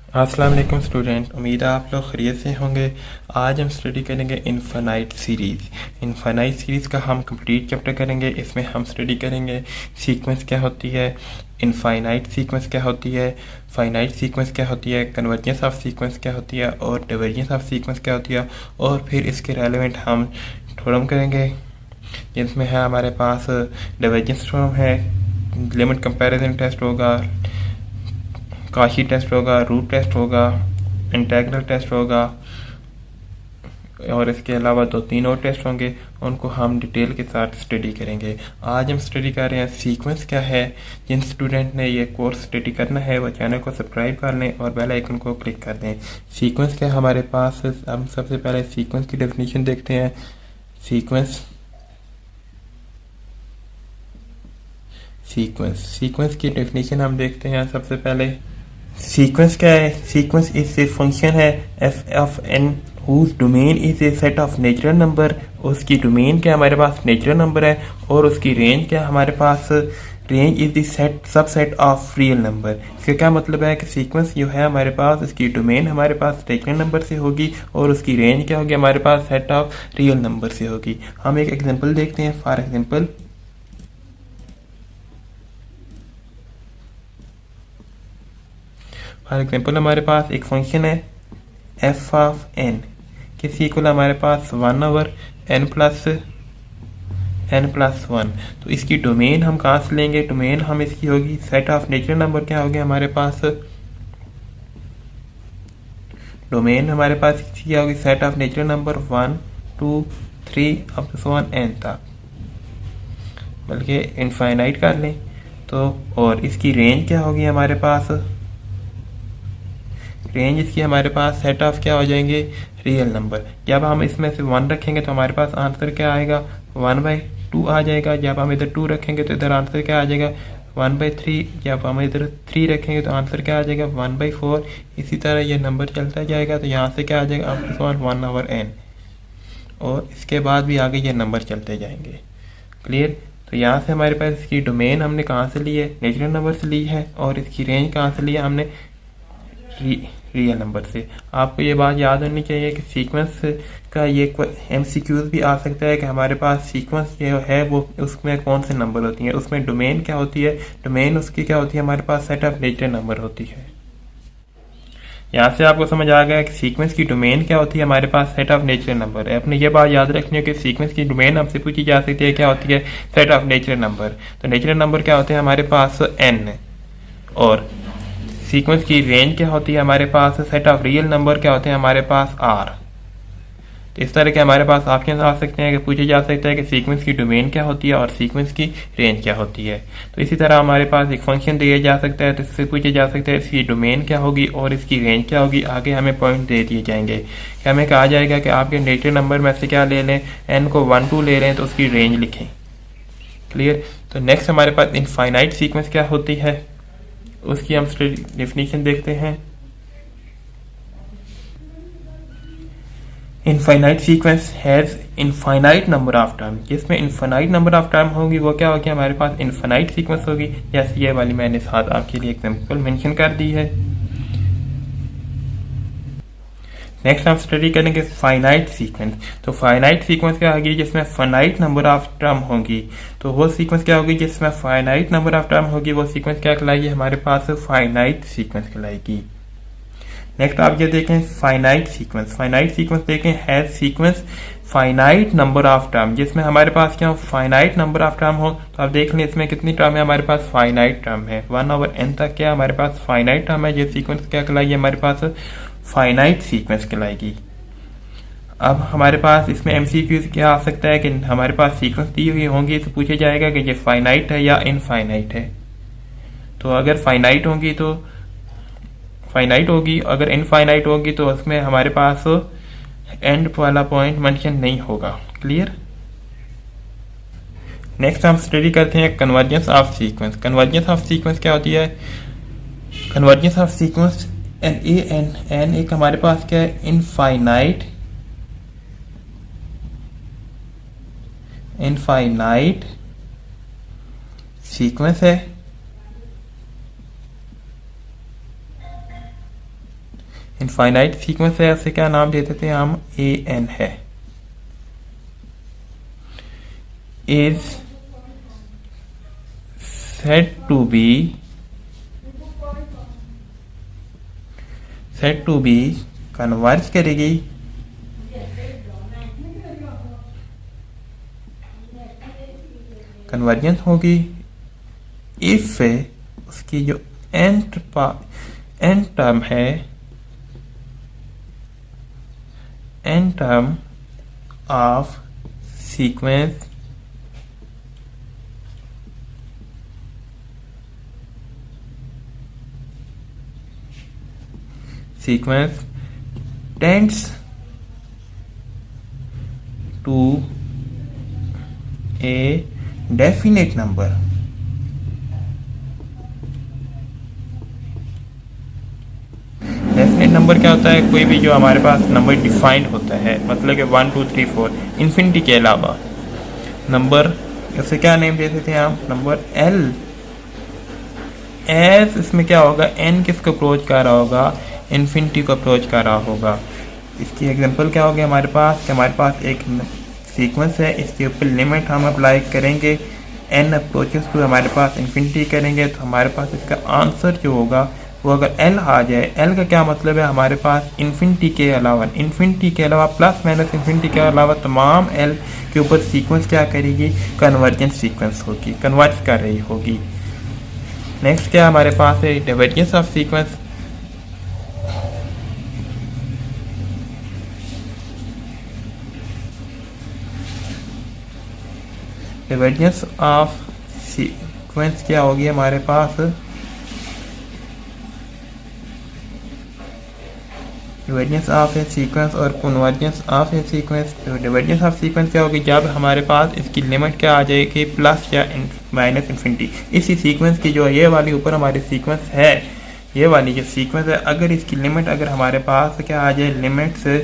अस्सलाम वालेकुम स्टूडेंट, उम्मीद है आप लोग खैरियत से होंगे। आज हम स्टडी करेंगे इनफाइनाइट सीरीज़। इनफाइनाइट सीरीज़ का हम कंप्लीट चैप्टर करेंगे। इसमें हम स्टडी करेंगे सीक्वेंस क्या होती है, इनफाइनाइट सीक्वेंस क्या होती है, फाइनाइट सीक्वेंस क्या होती है, कन्वर्जेंस ऑफ सीक्वेंस क्या होती है और डिवर्जेंस ऑफ सीक्वेंस क्या होती है। और फिर इसके रेलेवेंट हम थ्योरम करेंगे, जिसमें है हमारे पास डिवर्जेंस थ्योरम है, लिमिट कंपैरिजन टेस्ट होगा, काशी टेस्ट होगा, रूट टेस्ट होगा, इंटेग्रल टेस्ट होगा और इसके अलावा 2-3 और टेस्ट होंगे। उनको हम डिटेल के साथ स्टडी करेंगे। आज हम स्टडी कर रहे हैं सीक्वेंस क्या है। जिन स्टूडेंट ने ये कोर्स स्टडी करना है वो चैनल को सब्सक्राइब कर लें और बेल आइकन को क्लिक कर दें। सीक्वेंस क्या हमारे पास, हम सबसे पहले सीक्वेंस की डेफिनेशन देखते हैं। सीक्वेंस सीक्वेंस की डेफिनेशन हम देखते हैं। सबसे पहले सीक्वेंस क्या है? सीक्वेंस इज ए फंक्शन है F of N whose domain is a set of natural number. उसकी डोमेन क्या हमारे पास नेचुरल नंबर है और उसकी रेंज क्या हमारे पास, range is the set subset of real number. इसका क्या मतलब है कि सीक्वेंस जो है हमारे पास, इसकी डोमेन हमारे पास नेचुरल नंबर से होगी और उसकी रेंज क्या होगी हमारे पास, सेट ऑफ रियल नंबर से होगी। हम एक एग्जांपल देखते हैं। फॉर एग्जांपल हमारे पास एक फंक्शन है एफ ऑफ एन, किसी इक्वल हमारे पास 1/n+1। तो इसकी डोमेन हम कहाँ से लेंगे? डोमेन हम इसकी होगी सेट ऑफ नेचुरल नंबर। क्या होगी हमारे पास? डोमेन हमारे पास इसकी क्या होगी? Set of natural number 1, 2, 3 up to n तक, बल्कि इनफाइनाइट कर लें तो। और इसकी रेंज क्या होगी हमारे पास? रेंज इसकी हमारे पास सेट ऑफ क्या हो जाएंगे? Real number. जब हम इसमें से 1 रखेंगे तो हमारे पास आंसर क्या आएगा? 1/2 आ जाएगा। जब हम इधर 2 रखेंगे तो इधर आंसर क्या आ जाएगा? 1/3। जब हम इधर 3 रखेंगे तो आंसर क्या आ जाएगा? 1/4। इसी तरह ये नंबर चलता जाएगा। तो यहाँ से क्या आ जाएगा? Up to 1/n। और इसके बाद भी आगे ये नंबर चलते जाएंगे। क्लियर? तो यहाँ से हमारे पास इसकी डोमेन हमने कहाँ से ली है? नेचुरल नंबर से ली है। और इसकी रेंज कहाँ से ली है? हमने रियल नंबर से। आपको ये बात याद होनी चाहिए कि सीक्वेंस का ये MCQs भी आ सकता है कि हमारे पास सीक्वेंस जो है वो उसमें कौन से नंबर होती हैं, उसमें डोमेन क्या होती है। डोमेन उसकी क्या होती है? हमारे पास सेट ऑफ नेचुरल नंबर होती है। यहाँ से आपको समझ आ गया कि सीक्वेंस की डोमेन क्या होती है? हमारे पास सेट ऑफ नेचुरल नंबर है। अपने ये बात याद रखनी है कि सीक्वेंस की डोमेन हमसे पूछी जा सकती है, क्या होती है? Set of natural number. तो नेचुरल नंबर क्या होते हैं हमारे पास? n। और सीक्वेंस की रेंज क्या होती है हमारे पास? सेट ऑफ रियल नंबर क्या होते हैं हमारे पास? r। तो इस तरह के हमारे पास ऑप्शन आ सकते हैं कि पूछे जा सकता है कि सीक्वेंस की डोमेन क्या होती है और सीक्वेंस की रेंज क्या होती है। तो इसी तरह हमारे पास एक फंक्शन दिया जा सकता है, तो इससे पूछे जा सकता है इसकी डोमेन क्या होगी और इसकी रेंज क्या होगी। आगे हमें पॉइंट दे दिए जाएंगे कि हमें कहा जाएगा कि आपके नेचुरल नंबर में से क्या ले लें, n को 1, 2 ले लें तो उसकी रेंज लिखें। क्लियर? तो नेक्स्ट हमारे पास इनफाइनाइट सीक्वेंस क्या होती है, उसकी हम डेफिनेशन देखते हैं। Infinite sequence has infinite number of term. जिसमें इनफाइनाइट नंबर ऑफ टर्म होगी वो क्या होगी हमारे पास? इनफाइनाइट सीक्वेंस होगी। जैसे ये वाली मैंने साथ आपके लिए एग्जांपल मेंशन कर दी है। नेक्स्ट हम स्टडी करेंगे फाइनाइट सीक्वेंस। तो फाइनाइट सीक्वेंस क्या होगी? जिसमें फाइनाइट नंबर ऑफ टर्म होगी। तो वो सीक्वेंस क्या होगी जिसमें फाइनाइट नंबर ऑफ टर्म होगी? वो सीक्वेंस क्या कहलाएगी हमारे पास? फाइनाइट सीक्वेंस कहलाएगी। नेक्स्ट आप ये देखें फाइनाइट सीक्वेंस। फाइनाइट सीक्वेंस देखें has sequence finite number of term. जिसमें हमारे पास क्या फाइनाइट नंबर ऑफ टर्म हो, तो आप देख लें इसमें कितनी टर्म है हमारे पास? फाइनाइट टर्म है। 1/n तक क्या हमारे पास? फाइनाइट टर्म है। ये सीक्वेंस क्या कहलाएगी हमारे पास? फाइनाइट सीक्वेंस कहलाएगी। अब हमारे पास इसमें MCQ क्या आ सकता है कि हमारे पास सीक्वेंस दी हुई होंगी तो पूछा जाएगा कि ये फाइनाइट है या इनफाइनाइट है। तो अगर फाइनाइट होगी तो फाइनाइट होगी, अगर इनफाइनाइट होगी तो उसमें हमारे पास एंड वाला पॉइंट मेंशन नहीं होगा। क्लियर? नेक्स्ट हम स्टडी करते हैं convergence of sequence. Convergence of sequence क्या होती है? कन्वर्जेंस ऑफ सीक्वेंस n एक हमारे पास क्या है? इनफाइनाइट सीक्वेंस है। इनफाइनाइट सीक्वेंस है, उसे क्या नाम दे देते हैं हम, ए एन है। Is said to be converge करेगी कन्वर्जेंस होगी इफ उसकी जो एन टर्म है, n term of sequence tends to a definite number। Definite number क्या होता है, कोई भी जो हमारे पास नंबर डिफाइंड होता है, मतलब कि 1 2 3 4 इन्फिनिटी के अलावा नंबर, उसे क्या नेम दे देते हैं आप, नंबर एल। एस इसमें क्या होगा, एन किसको अप्रोच कर रहा होगा, इन्फिनिटी को अप्रोच कर रहा होगा। इसकी एग्जांपल क्या होगी हमारे पास, कि हमारे पास एक सीक्वेंस है, इसके ऊपर लिमिट हम अप्लाई करेंगे, एन अप्रोचेस टू हमारे पास इन्फिनिटी करेंगे, तो हमारे पास इसका आंसर जो होगा वो अगर एल आ जाए, एल का क्या मतलब है, हमारे पास इन्फिनिटी के अलावा प्लस माइनस इन्फिनिटी के अलावा तमाम एल के ऊपर सीक्वेंस क्या करेगी, कन्वर्जेंट सीक्वेंस होगी, कन्वर्ज कर रही होगी। नेक्स्ट क्या हमारे पास है, divergence of sequence. Divergence of sequence क्या होगी हमारे पास, डिवर्जेंस ऑफ ए सीक्वेंस और कन्वर्जेंस ऑफ ए सीक्वेंस। तो डिवर्जेंस ऑफ सीक्वेंस क्या होगी, जब हमारे पास इसकी लिमिट क्या आ जाएगी, प्लस या माइनस इन्फिनिटी। इसी सीक्वेंस की जो ये वाली ऊपर हमारी सीक्वेंस है, ये वाली जो सीक्वेंस है, अगर इसकी लिमिट अगर हमारे पास क्या आ जाए, लिमिट से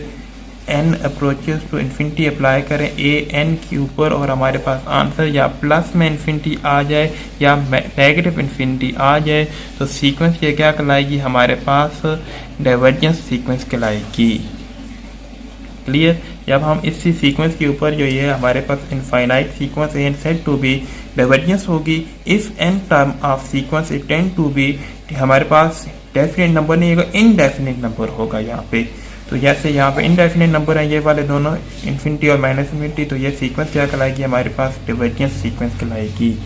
n approaches to infinity apply करें ए एन के ऊपर, और हमारे पास आंसर या प्लस में इन्फिनिटी आ जाए या नेगेटिव इन्फिनिटी आ जाए, तो सीक्वेंस ये क्या कहलाएगी, हमारे पास डाइवर्जेंस सीक्वेंस कहलाएगी। क्लियर। जब हम इसी सीक्वेंस के ऊपर जो ये हमारे पास इनफाइनाइट सीक्वेंस है, सेड टू बी डाइवर्जेंस होगी if n term of sequence it tend to be, हमारे पास डेफिनेट नंबर नहीं होगा, इनडेफिनेट नंबर होगा यहाँ पे। तो जैसे यहाँ पे इनडेफिनेट नंबर है ये वाले दोनों, इन्फिनिटी और माइनस इन्फिनिटी, तो ये सीक्वेंस क्या कहलाएगी, हमारे पास डाइवर्जेंस सीक्वेंस कहलाएगी।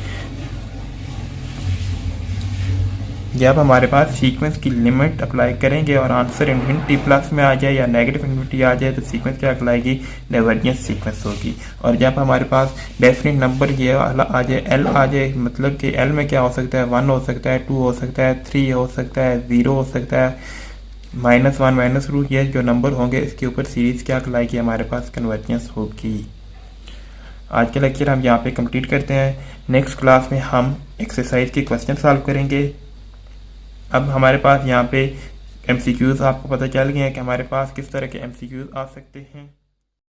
जब हमारे पास सीक्वेंस की लिमिट अप्लाई करेंगे और आंसर इन्फिनिटी प्लस में आ जाए या नेगेटिव इन्फिनिटी आ जाए, तो सीक्वेंस क्या कहलाएगी, डाइवर्जेंस सीक्वेंस होगी। और जब हमारे पास डेफिनेट नंबर ये आ जाए, एल आ जाए, मतलब कि एल में क्या हो सकता है, 1 हो सकता है, 2 हो सकता है, 3 हो सकता है, 0 हो सकता है, -1 -2, ये जो नंबर होंगे इसके ऊपर सीरीज क्या कहलाएगी, हमारे पास कन्वर्जेंस होगी। आज का लेक्चर हम यहाँ पे कंप्लीट करते हैं। नेक्स्ट क्लास में हम एक्सरसाइज के क्वेश्चन सॉल्व करेंगे। अब हमारे पास यहाँ पे MCQs आपको पता चल गए हैं कि हमारे पास किस तरह के MCQs आ सकते हैं।